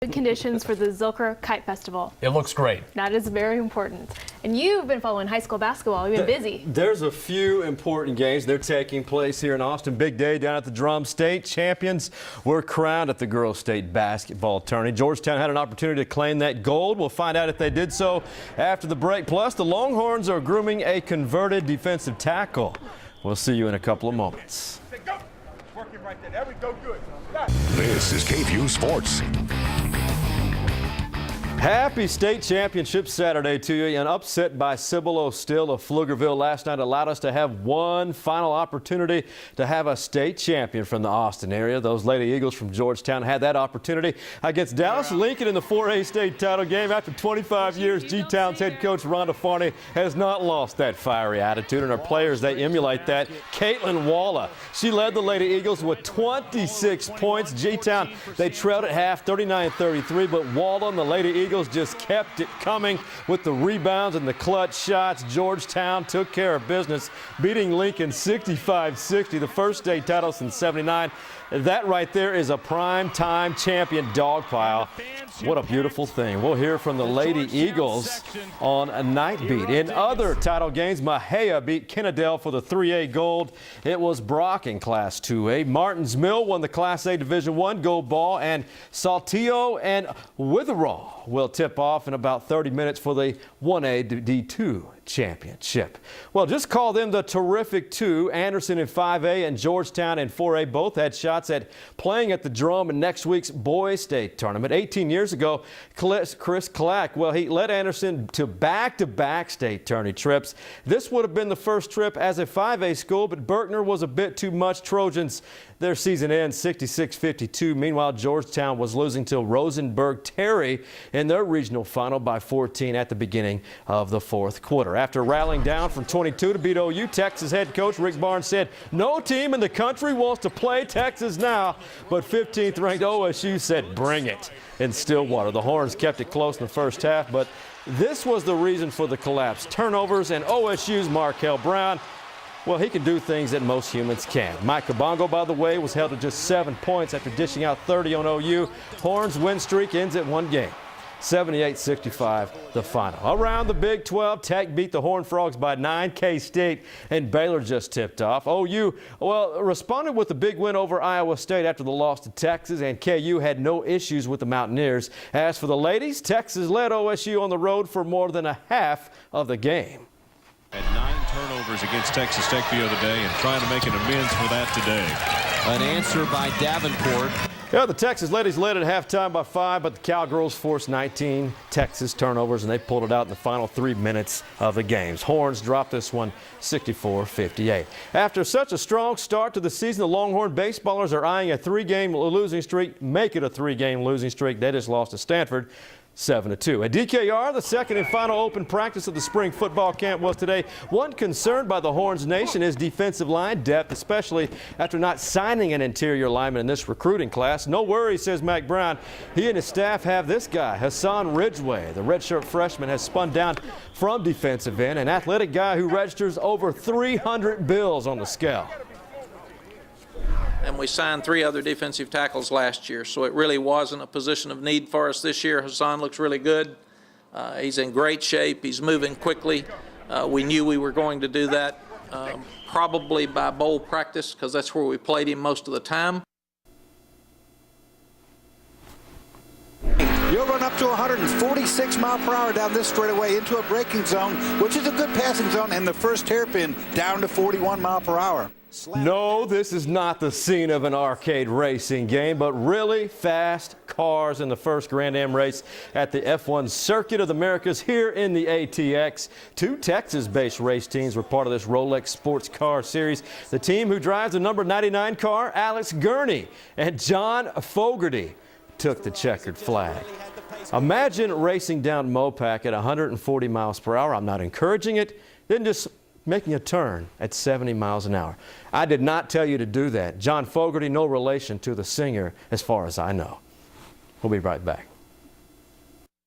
Good conditions for the Zilker Kite Festival. It looks great. That is very important. And you've been following high school basketball. You've been busy. There's a few important games. They're taking place here in Austin. Big day down at the Drum. State champions were crowned at the girls' state basketball tourney. Georgetown had an opportunity to claim that gold. We'll find out if they did so after the break. Plus, the Longhorns are grooming a converted defensive tackle. We'll see you in a couple of moments. Working right there. There we go. Good. This is KVU Sports. Happy state championship Saturday to you. An upset by Cibolo Still of Pflugerville last night allowed us to have one final opportunity to have a state champion from the Austin area. Those Lady Eagles from Georgetown had that opportunity against Dallas Lincoln in the 4A state title game. After 25 years, G-Town's head coach Rhonda Farney has not lost that fiery attitude, and her players, they emulate that. Caitlin Walla, she led the Lady Eagles with 26 points. G-Town, they trailed at half 39-33, but Walla and the Lady Eagles just kept it coming with the rebounds and the clutch shots. Georgetown took care of business, beating Lincoln 65-60, the first state title since '79. That right there is a prime-time champion dog pile. What a beautiful thing. We'll hear from the Lady Eagles on a night beat. In other title games, Mahia beat Kennedale for the 3A gold. It was Brock in Class 2A. Martins Mill won the Class A Division I gold ball, and Saltillo and Witherall will tip off in about 30 minutes for the 1A D2 championship. Well, just call them the terrific two. Anderson in 5A and Georgetown in 4A both had shots at playing at the Drum in next week's boys state tournament. 18 years ago, Chris Clack, well, he led Anderson to back-to-back state tourney trips. This would have been the first trip as a 5A school, but Berkner was a bit too much. Trojans, their season ends 66-52. Meanwhile, Georgetown was losing to Rosenberg-Terry in their regional final by 14 at the beginning of the fourth quarter. After rallying down from 22 to beat OU, Texas head coach Rick Barnes said, "No team in the country wants to play Texas now." But 15th ranked OSU said, "Bring it." In Stillwater, the Horns kept it close in the first half, but this was the reason for the collapse. Turnovers, and OSU's Markel Brown, well, he can do things that most humans can't. Mike Kabongo, by the way, was held to just 7 points after dishing out 30 on OU. Horns' win streak ends at one game. 78-65 the final. Around the Big 12, Tech beat the Horned Frogs by 9. K-State and Baylor just tipped off. OU, well, responded with a big win over Iowa State after the loss to Texas, and KU had no issues with the Mountaineers. As for the ladies, Texas led OSU on the road for more than a half of the game. Had 9 turnovers against Texas Tech the other day and trying to make an amends for that today. An answer by Davenport. Yeah, the Texas ladies led at halftime by 5, but the Cowgirls forced 19 Texas turnovers, and they pulled it out in the final 3 minutes of the games. Horns dropped this one 64-58. After such a strong start to the season, the Longhorn baseballers are eyeing a 3-game losing streak. Make it a 3-game losing streak. They just lost to Stanford 7-2. At DKR, the second and final open practice of the spring football camp was today. One concern by the Horns Nation is defensive line depth, especially after not signing an interior lineman in this recruiting class. No worries, says Mac Brown. He and his staff have this guy, Hassan Ridgeway. The redshirt freshman has spun down from defensive end, an athletic guy who registers over 300 bills on the scale. And we signed 3 other defensive tackles last year, so it really wasn't a position of need for us this year. Hassan looks really good. He's in great shape. He's moving quickly. We knew we were going to do that probably by bowl practice because that's where we played him most of the time. You'll run up to 146 miles per hour down this straightaway into a braking zone, which is a good passing zone, and the first hairpin down to 41 miles per hour. No, this is not the scene of an arcade racing game, but really fast cars in the first Grand Am race at the F1 Circuit of the Americas here in the ATX. 2 Texas-based race teams were part of this Rolex Sports Car Series. The team who drives the number 99 car, Alex Gurney and John Fogarty, took the checkered flag. Imagine racing down Mopac at 140 miles per hour. I'm not encouraging it. Then just making a turn at 70 miles an hour. I did not tell you to do that. John Fogarty, no relation to the singer as far as I know. We'll be right back.